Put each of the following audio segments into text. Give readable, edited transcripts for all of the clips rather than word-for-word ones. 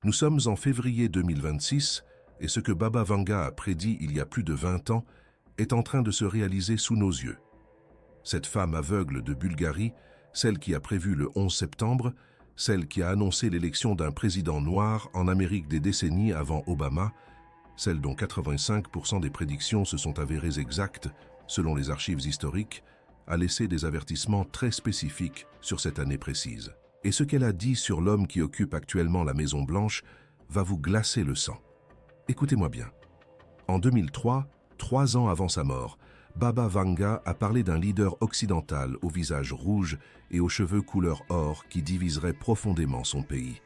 Nous sommes en février 2026 et ce que Baba Vanga a prédit il y a plus de 20 ans est en train de se réaliser sous nos yeux. Cette femme aveugle de Bulgarie, celle qui a prévu le 11 septembre, celle qui a annoncé l'élection d'un président noir en Amérique des décennies avant Obama, celle dont 85% des prédictions se sont avérées exactes, selon les archives historiques, a laissé des avertissements très spécifiques sur cette année précise. Et ce qu'elle a dit sur l'homme qui occupe actuellement la Maison-Blanche va vous glacer le sang. Écoutez-moi bien. En 2003, 3 ans avant sa mort, Baba Vanga a parlé d'un leader occidental au visage rouge et aux cheveux couleur or qui diviserait profondément son pays.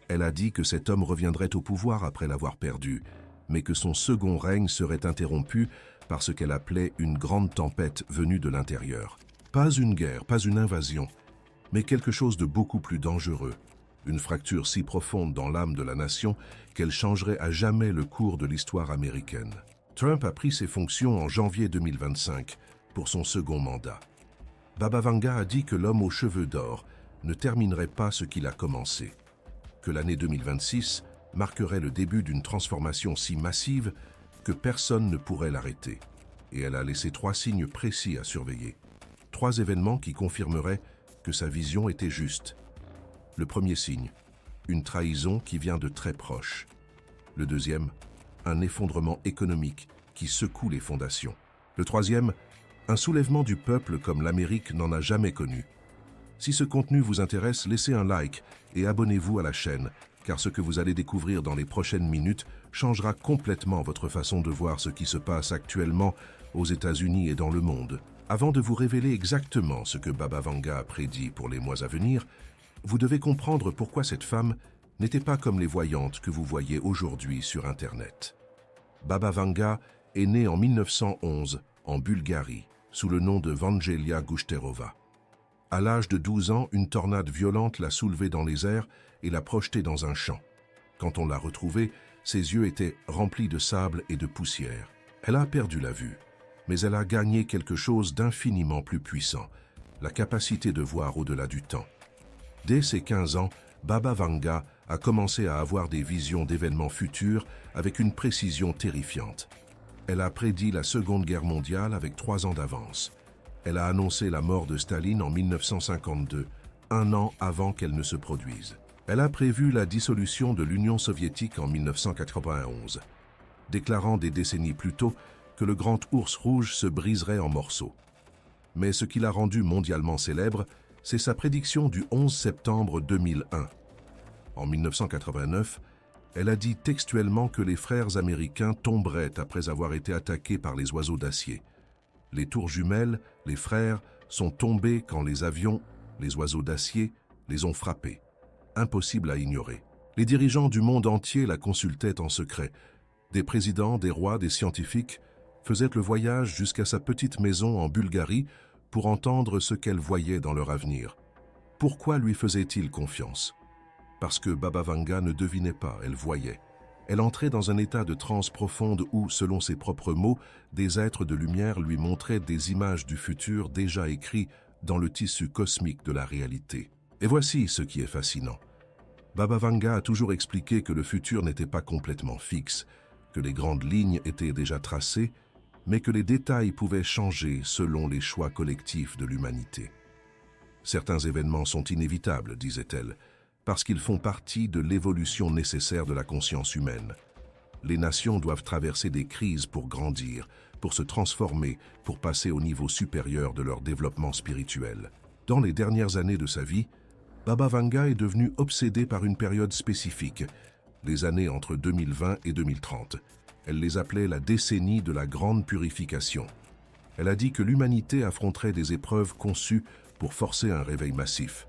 Elle a dit que cet homme reviendrait au pouvoir après l'avoir perdu, mais que son second règne serait interrompu par ce qu'elle appelait une grande tempête venue de l'intérieur. Pas une guerre, pas une invasion, mais quelque chose de beaucoup plus dangereux. Une fracture si profonde dans l'âme de la nation qu'elle changerait à jamais le cours de l'histoire américaine. Trump a pris ses fonctions en janvier 2025 pour son second mandat. Baba Vanga a dit que l'homme aux cheveux d'or ne terminerait pas ce qu'il a commencé, que l'année 2026 marquerait le début d'une transformation si massive que personne ne pourrait l'arrêter. Et elle a laissé 3 signes précis à surveiller. 3 événements qui confirmeraient que sa vision était juste. Le premier signe, une trahison qui vient de très proche. Le deuxième, un effondrement économique qui secoue les fondations. Le troisième, un soulèvement du peuple comme l'Amérique n'en a jamais connu. Si ce contenu vous intéresse, laissez un like et abonnez-vous à la chaîne, car ce que vous allez découvrir dans les prochaines minutes changera complètement votre façon de voir ce qui se passe actuellement aux États-Unis et dans le monde. Avant de vous révéler exactement ce que Baba Vanga a prédit pour les mois à venir, vous devez comprendre pourquoi cette femme n'était pas comme les voyantes que vous voyez aujourd'hui sur Internet. Baba Vanga est née en 1911 en Bulgarie, sous le nom de Vangelia Gushterova. À l'âge de 12 ans, une tornade violente l'a soulevée dans les airs et l'a projetée dans un champ. Quand on l'a retrouvée, ses yeux étaient remplis de sable et de poussière. Elle a perdu la vue, mais elle a gagné quelque chose d'infiniment plus puissant, la capacité de voir au-delà du temps. Dès ses 15 ans, Baba Vanga a commencé à avoir des visions d'événements futurs avec une précision terrifiante. Elle a prédit la Seconde Guerre mondiale avec 3 ans d'avance. Elle a annoncé la mort de Staline en 1952, 1 an avant qu'elle ne se produise. Elle a prévu la dissolution de l'Union soviétique en 1991, déclarant des décennies plus tôt que le grand ours rouge se briserait en morceaux. Mais ce qui l'a rendu mondialement célèbre, c'est sa prédiction du 11 septembre 2001. En 1989, elle a dit textuellement que les frères américains tomberaient après avoir été attaqués par les oiseaux d'acier. Les tours jumelles, les frères, sont tombés quand les avions, les oiseaux d'acier, les ont frappés. Impossible à ignorer. Les dirigeants du monde entier la consultaient en secret. Des présidents, des rois, des scientifiques faisaient le voyage jusqu'à sa petite maison en Bulgarie pour entendre ce qu'elle voyait dans leur avenir. Pourquoi lui faisait-il confiance? Parce que Baba Vanga ne devinait pas, elle voyait. Elle entrait dans un état de transe profonde où, selon ses propres mots, des êtres de lumière lui montraient des images du futur déjà écrits dans le tissu cosmique de la réalité. Et voici ce qui est fascinant. Baba Vanga a toujours expliqué que le futur n'était pas complètement fixe, que les grandes lignes étaient déjà tracées, mais que les détails pouvaient changer selon les choix collectifs de l'humanité. Certains événements sont inévitables, disait-elle, parce qu'ils font partie de l'évolution nécessaire de la conscience humaine. Les nations doivent traverser des crises pour grandir, pour se transformer, pour passer au niveau supérieur de leur développement spirituel. Dans les dernières années de sa vie, Baba Vanga est devenu obsédé par une période spécifique, les années entre 2020 et 2030. Elle les appelait la décennie de la grande purification. Elle a dit que l'humanité affronterait des épreuves conçues pour forcer un réveil massif.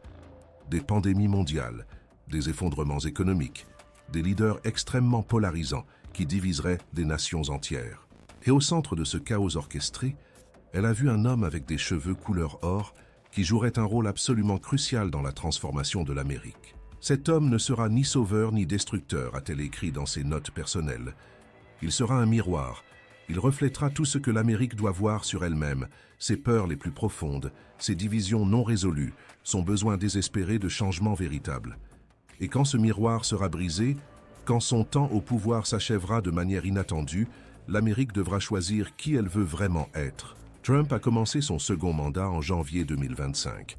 Des pandémies mondiales, des effondrements économiques, des leaders extrêmement polarisants qui diviseraient des nations entières. Et au centre de ce chaos orchestré, elle a vu un homme avec des cheveux couleur or qui jouerait un rôle absolument crucial dans la transformation de l'Amérique. Cet homme ne sera ni sauveur ni destructeur, a-t-elle écrit dans ses notes personnelles. Il sera un miroir. Il reflètera tout ce que l'Amérique doit voir sur elle-même, ses peurs les plus profondes, ses divisions non résolues, son besoin désespéré de changement véritable. Et quand ce miroir sera brisé, quand son temps au pouvoir s'achèvera de manière inattendue, l'Amérique devra choisir qui elle veut vraiment être. Trump a commencé son second mandat en janvier 2025.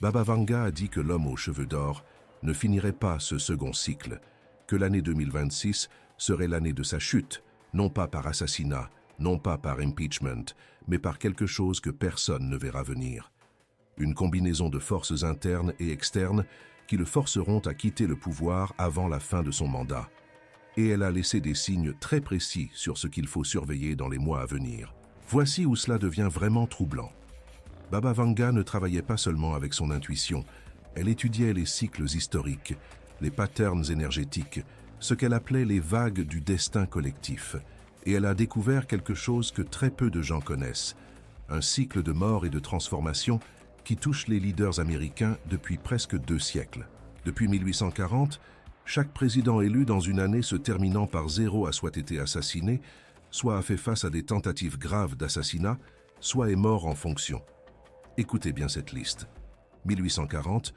Baba Vanga a dit que l'homme aux cheveux d'or ne finirait pas ce second cycle, que l'année 2026 serait l'année de sa chute, non pas par assassinat, non pas par impeachment, mais par quelque chose que personne ne verra venir. Une combinaison de forces internes et externes qui le forceront à quitter le pouvoir avant la fin de son mandat. Et elle a laissé des signes très précis sur ce qu'il faut surveiller dans les mois à venir. Voici où cela devient vraiment troublant. Baba Vanga ne travaillait pas seulement avec son intuition, elle étudiait les cycles historiques, les patterns énergétiques, ce qu'elle appelait les vagues du destin collectif. Et elle a découvert quelque chose que très peu de gens connaissent, un cycle de mort et de transformation qui touche les leaders américains depuis presque 2 siècles. Depuis 1840, chaque président élu dans une année se terminant par 0 a soit été assassiné, soit a fait face à des tentatives graves d'assassinat, soit est mort en fonction. Écoutez bien cette liste. 1840,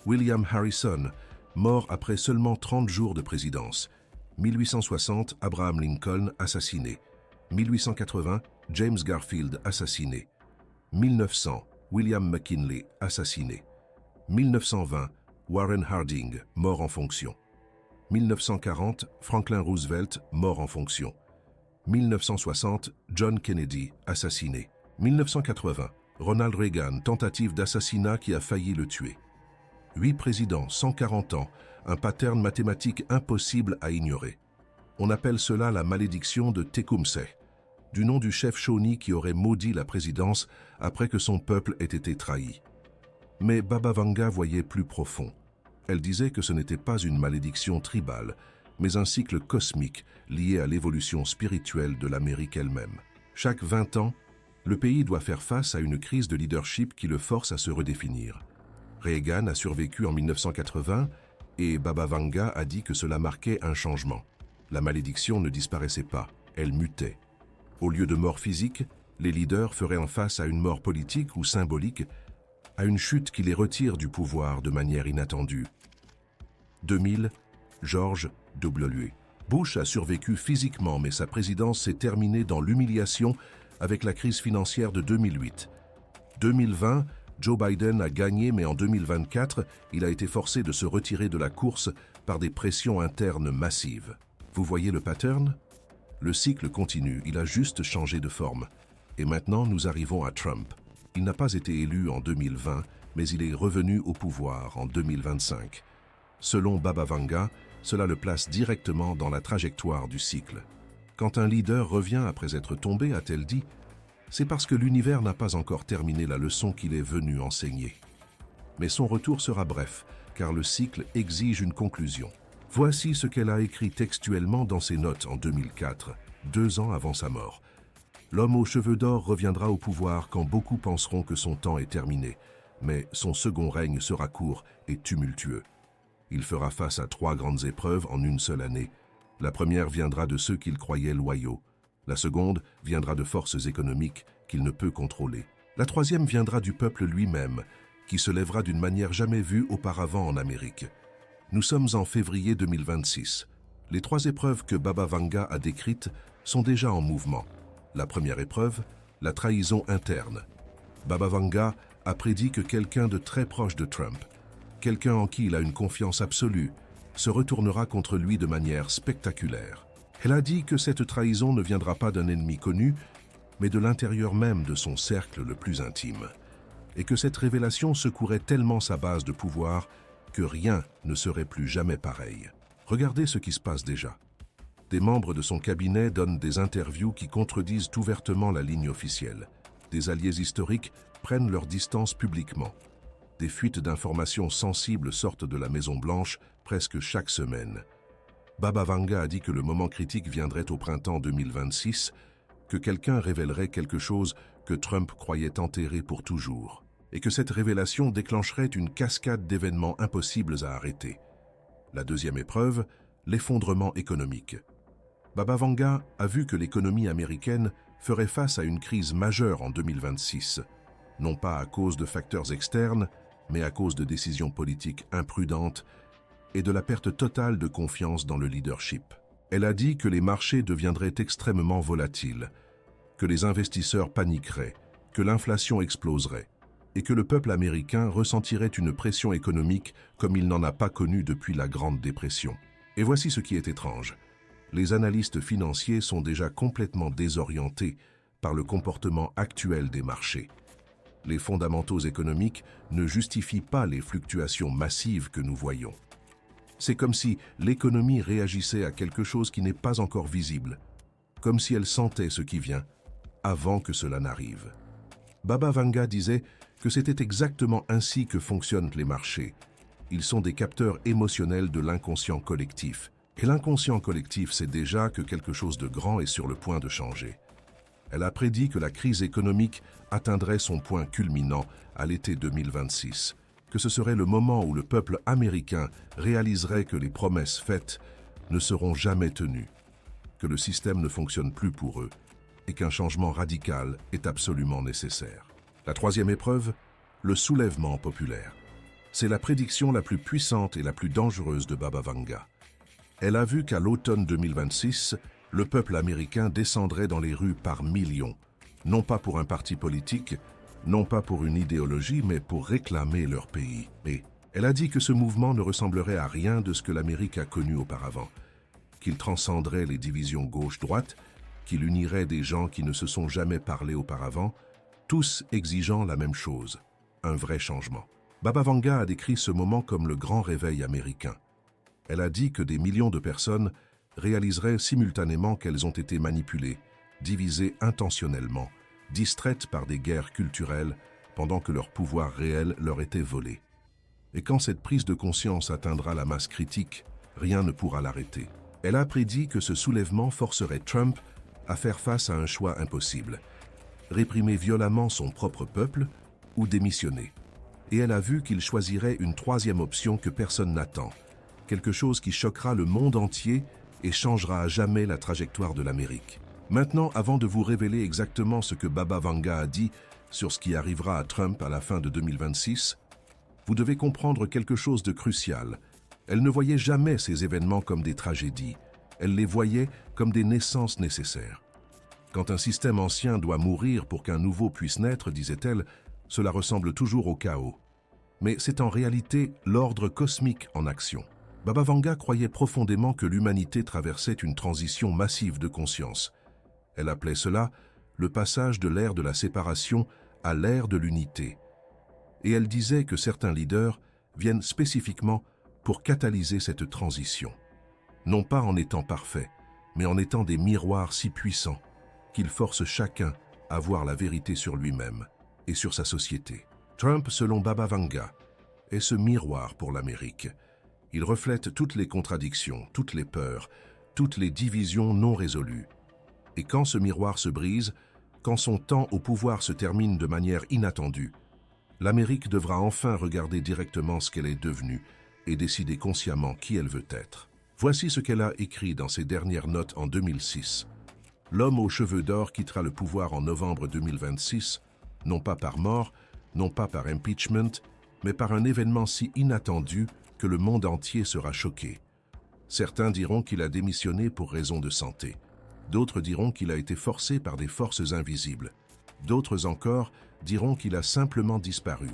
William Harrison, mort après seulement 30 jours de présidence. 1860, Abraham Lincoln, assassiné. 1880, James Garfield, assassiné. 1900, William McKinley, assassiné. 1920, Warren Harding, mort en fonction. 1940, Franklin Roosevelt, mort en fonction. 1960, John Kennedy, assassiné. 1980, Ronald Reagan, tentative d'assassinat qui a failli le tuer. 8 présidents, 140 ans, un pattern mathématique impossible à ignorer. On appelle cela la malédiction de Tecumseh, du nom du chef Shawnee qui aurait maudit la présidence après que son peuple ait été trahi. Mais Baba Vanga voyait plus profond. Elle disait que ce n'était pas une malédiction tribale, mais un cycle cosmique lié à l'évolution spirituelle de l'Amérique elle-même. Chaque 20 ans, le pays doit faire face à une crise de leadership qui le force à se redéfinir. Reagan a survécu en 1980 et Baba Vanga a dit que cela marquait un changement. La malédiction ne disparaissait pas, elle mutait. Au lieu de mort physique, les leaders feraient en face à une mort politique ou symbolique, à une chute qui les retire du pouvoir de manière inattendue. 2000, George W. Bush a survécu physiquement, mais sa présidence s'est terminée dans l'humiliation avec la crise financière de 2008. 2020, Joe Biden a gagné, mais en 2024, il a été forcé de se retirer de la course par des pressions internes massives. Vous voyez le pattern ? Le cycle continue, il a juste changé de forme. Et maintenant, nous arrivons à Trump. Il n'a pas été élu en 2020, mais il est revenu au pouvoir en 2025. Selon Baba Vanga, cela le place directement dans la trajectoire du cycle. Quand un leader revient après être tombé, a-t-elle dit, c'est parce que l'univers n'a pas encore terminé la leçon qu'il est venu enseigner. Mais son retour sera bref, car le cycle exige une conclusion. Voici ce qu'elle a écrit textuellement dans ses notes en 2004, 2 ans avant sa mort. L'homme aux cheveux d'or reviendra au pouvoir quand beaucoup penseront que son temps est terminé, mais son second règne sera court et tumultueux. Il fera face à 3 grandes épreuves en une seule année. La première viendra de ceux qu'il croyait loyaux. La seconde viendra de forces économiques qu'il ne peut contrôler. La troisième viendra du peuple lui-même, qui se lèvera d'une manière jamais vue auparavant en Amérique. Nous sommes en février 2026. Les 3 épreuves que Baba Vanga a décrites sont déjà en mouvement. La première épreuve, la trahison interne. Baba Vanga a prédit que quelqu'un de très proche de Trump, quelqu'un en qui il a une confiance absolue, se retournera contre lui de manière spectaculaire. Elle a dit que cette trahison ne viendra pas d'un ennemi connu, mais de l'intérieur même de son cercle le plus intime, et que cette révélation secouerait tellement sa base de pouvoir que rien ne serait plus jamais pareil. Regardez ce qui se passe déjà. Des membres de son cabinet donnent des interviews qui contredisent ouvertement la ligne officielle. Des alliés historiques prennent leur distance publiquement. Des fuites d'informations sensibles sortent de la Maison-Blanche presque chaque semaine. Baba Vanga a dit que le moment critique viendrait au printemps 2026, que quelqu'un révélerait quelque chose que Trump croyait enterré pour toujours, et que cette révélation déclencherait une cascade d'événements impossibles à arrêter. La deuxième épreuve, l'effondrement économique. Baba Vanga a vu que l'économie américaine ferait face à une crise majeure en 2026, non pas à cause de facteurs externes, mais à cause de décisions politiques imprudentes et de la perte totale de confiance dans le leadership. Elle a dit que les marchés deviendraient extrêmement volatiles, que les investisseurs paniqueraient, que l'inflation exploserait et que le peuple américain ressentirait une pression économique comme il n'en a pas connue depuis la Grande Dépression. Et voici ce qui est étrange. Les analystes financiers sont déjà complètement désorientés par le comportement actuel des marchés. Les fondamentaux économiques ne justifient pas les fluctuations massives que nous voyons. C'est comme si l'économie réagissait à quelque chose qui n'est pas encore visible, comme si elle sentait ce qui vient avant que cela n'arrive. Baba Vanga disait que c'était exactement ainsi que fonctionnent les marchés. Ils sont des capteurs émotionnels de l'inconscient collectif. Et l'inconscient collectif sait déjà que quelque chose de grand est sur le point de changer. Elle a prédit que la crise économique atteindrait son point culminant à l'été 2026, que ce serait le moment où le peuple américain réaliserait que les promesses faites ne seront jamais tenues, que le système ne fonctionne plus pour eux et qu'un changement radical est absolument nécessaire. La troisième épreuve, le soulèvement populaire. C'est la prédiction la plus puissante et la plus dangereuse de Baba Vanga. Elle a vu qu'à l'automne 2026, le peuple américain descendrait dans les rues par millions, non pas pour un parti politique, non pas pour une idéologie, mais pour réclamer leur pays. Et elle a dit que ce mouvement ne ressemblerait à rien de ce que l'Amérique a connu auparavant, qu'il transcenderait les divisions gauche-droite, qu'il unirait des gens qui ne se sont jamais parlé auparavant, tous exigeant la même chose, un vrai changement. Baba Vanga a décrit ce moment comme le grand réveil américain. Elle a dit que des millions de personnes réaliseraient simultanément qu'elles ont été manipulées, divisées intentionnellement, distraites par des guerres culturelles pendant que leur pouvoir réel leur était volé. Et quand cette prise de conscience atteindra la masse critique, rien ne pourra l'arrêter. Elle a prédit que ce soulèvement forcerait Trump à faire face à un choix impossible, réprimer violemment son propre peuple ou démissionner. Et elle a vu qu'il choisirait une troisième option que personne n'attend, quelque chose qui choquera le monde entier et changera à jamais la trajectoire de l'Amérique. Maintenant, avant de vous révéler exactement ce que Baba Vanga a dit sur ce qui arrivera à Trump à la fin de 2026, vous devez comprendre quelque chose de crucial. Elle ne voyait jamais ces événements comme des tragédies. Elle les voyait comme des naissances nécessaires. Quand un système ancien doit mourir pour qu'un nouveau puisse naître, disait-elle, cela ressemble toujours au chaos. Mais c'est en réalité l'ordre cosmique en action. Baba Vanga croyait profondément que l'humanité traversait une transition massive de conscience. Elle appelait cela le passage de l'ère de la séparation à l'ère de l'unité. Et elle disait que certains leaders viennent spécifiquement pour catalyser cette transition. Non pas en étant parfaits, mais en étant des miroirs si puissants qu'ils forcent chacun à voir la vérité sur lui-même et sur sa société. Trump, selon Baba Vanga, est ce miroir pour l'Amérique. Il reflète toutes les contradictions, toutes les peurs, toutes les divisions non résolues. Et quand ce miroir se brise, quand son temps au pouvoir se termine de manière inattendue, l'Amérique devra enfin regarder directement ce qu'elle est devenue et décider consciemment qui elle veut être. Voici ce qu'elle a écrit dans ses dernières notes en 2006. L'homme aux cheveux d'or quittera le pouvoir en novembre 2026, non pas par mort, non pas par impeachment, mais par un événement si inattendu que le monde entier sera choqué. Certains diront qu'il a démissionné pour raison de santé. D'autres diront qu'il a été forcé par des forces invisibles. D'autres encore diront qu'il a simplement disparu.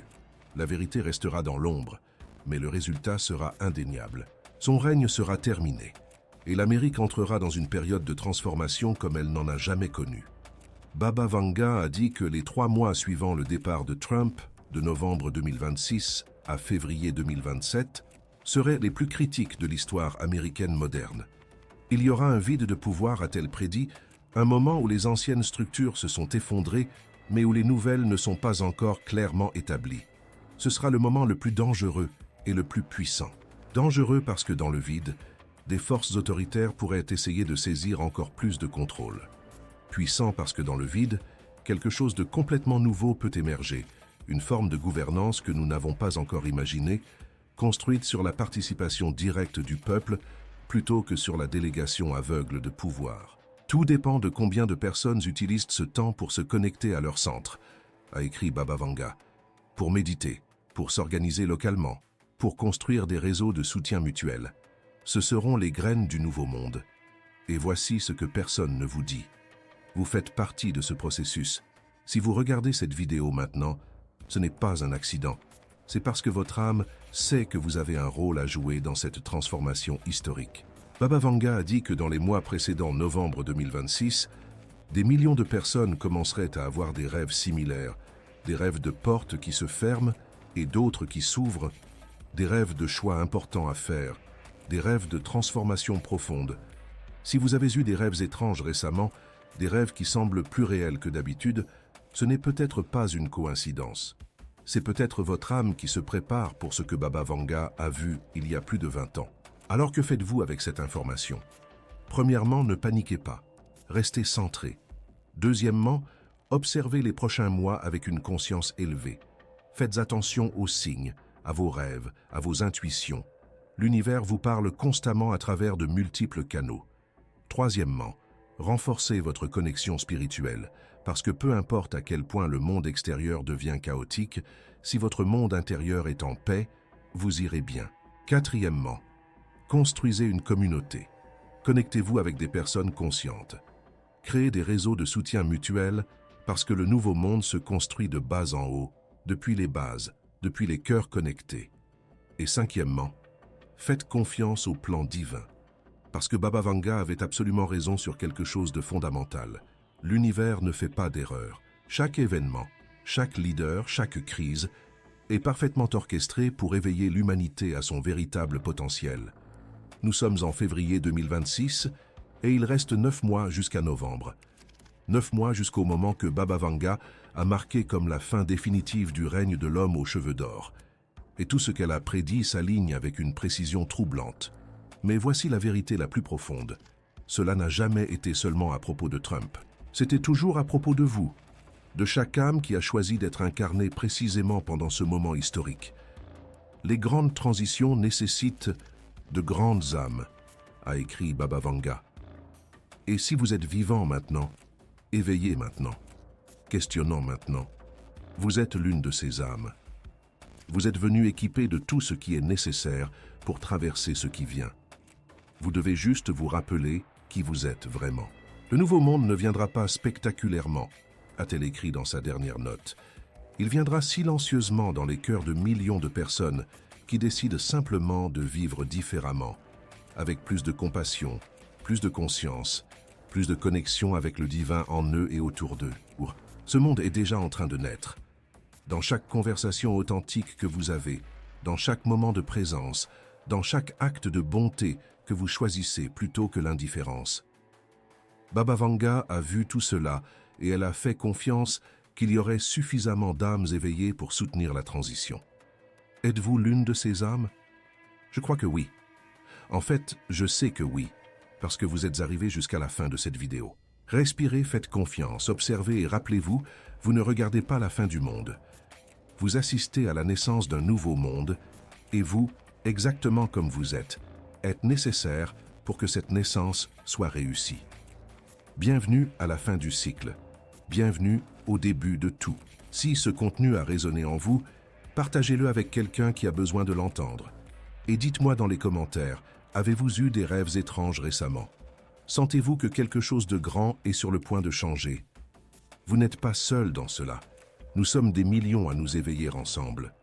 La vérité restera dans l'ombre, mais le résultat sera indéniable. Son règne sera terminé, et l'Amérique entrera dans une période de transformation comme elle n'en a jamais connue. Baba Vanga a dit que les 3 mois suivant le départ de Trump, de novembre 2026 à février 2027, seraient les plus critiques de l'histoire américaine moderne. Il y aura un vide de pouvoir, a-t-elle prédit, un moment où les anciennes structures se sont effondrées, mais où les nouvelles ne sont pas encore clairement établies. Ce sera le moment le plus dangereux et le plus puissant. Dangereux parce que dans le vide, des forces autoritaires pourraient essayer de saisir encore plus de contrôle. Puissant parce que dans le vide, quelque chose de complètement nouveau peut émerger, une forme de gouvernance que nous n'avons pas encore imaginée, construite sur la participation directe du peuple plutôt que sur la délégation aveugle de pouvoir. Tout dépend de combien de personnes utilisent ce temps pour se connecter à leur centre, a écrit Baba Vanga, pour méditer, pour s'organiser localement, pour construire des réseaux de soutien mutuel. Ce seront les graines du nouveau monde. Et voici ce que personne ne vous dit. Vous faites partie de ce processus. Si vous regardez cette vidéo maintenant, ce n'est pas un accident. C'est parce que votre âme sait que vous avez un rôle à jouer dans cette transformation historique. Baba Vanga a dit que dans les mois précédant novembre 2026, des millions de personnes commenceraient à avoir des rêves similaires, des rêves de portes qui se ferment et d'autres qui s'ouvrent, des rêves de choix importants à faire, des rêves de transformation profonde. Si vous avez eu des rêves étranges récemment, des rêves qui semblent plus réels que d'habitude, ce n'est peut-être pas une coïncidence. C'est peut-être votre âme qui se prépare pour ce que Baba Vanga a vu il y a plus de 20 ans. Alors que faites-vous avec cette information? Premièrement, ne paniquez pas. Restez centré. Deuxièmement, observez les prochains mois avec une conscience élevée. Faites attention aux signes, à vos rêves, à vos intuitions. L'univers vous parle constamment à travers de multiples canaux. Troisièmement, renforcez votre connexion spirituelle, parce que peu importe à quel point le monde extérieur devient chaotique, si votre monde intérieur est en paix, vous irez bien. Quatrièmement, construisez une communauté. Connectez-vous avec des personnes conscientes. Créez des réseaux de soutien mutuel, parce que le nouveau monde se construit de bas en haut, depuis les bases, depuis les cœurs connectés. Et cinquièmement, faites confiance au plan divin. Parce que Baba Vanga avait absolument raison sur quelque chose de fondamental. L'univers ne fait pas d'erreur. Chaque événement, chaque leader, chaque crise est parfaitement orchestré pour éveiller l'humanité à son véritable potentiel. Nous sommes en février 2026 et il reste 9 mois jusqu'à novembre. 9 mois jusqu'au moment que Baba Vanga a marqué comme la fin définitive du règne de l'homme aux cheveux d'or. Et tout ce qu'elle a prédit s'aligne avec une précision troublante. Mais voici la vérité la plus profonde. Cela n'a jamais été seulement à propos de Trump. C'était toujours à propos de vous, de chaque âme qui a choisi d'être incarnée précisément pendant ce moment historique. Les grandes transitions nécessitent de grandes âmes, a écrit Baba Vanga. Et si vous êtes vivant maintenant, éveillé maintenant, questionnant maintenant, vous êtes l'une de ces âmes. Vous êtes venu équipé de tout ce qui est nécessaire pour traverser ce qui vient. Vous devez juste vous rappeler qui vous êtes vraiment. Le nouveau monde ne viendra pas spectaculairement, a-t-elle écrit dans sa dernière note. Il viendra silencieusement dans les cœurs de millions de personnes qui décident simplement de vivre différemment, avec plus de compassion, plus de conscience, plus de connexion avec le divin en eux et autour d'eux. Ce monde est déjà en train de naître. Dans chaque conversation authentique que vous avez, dans chaque moment de présence, dans chaque acte de bonté que vous choisissez plutôt que l'indifférence. Baba Vanga a vu tout cela et elle a fait confiance qu'il y aurait suffisamment d'âmes éveillées pour soutenir la transition. Êtes-vous l'une de ces âmes? Je crois que oui. En fait, je sais que oui, parce que vous êtes arrivé jusqu'à la fin de cette vidéo. Respirez, faites confiance, observez et rappelez-vous, vous ne regardez pas la fin du monde. Vous assistez à la naissance d'un nouveau monde et vous, exactement comme vous êtes nécessaire pour que cette naissance soit réussie. Bienvenue à la fin du cycle. Bienvenue au début de tout. Si ce contenu a résonné en vous, partagez-le avec quelqu'un qui a besoin de l'entendre. Et dites-moi dans les commentaires, avez-vous eu des rêves étranges récemment? Sentez-vous que quelque chose de grand est sur le point de changer? Vous n'êtes pas seul dans cela. Nous sommes des millions à nous éveiller ensemble.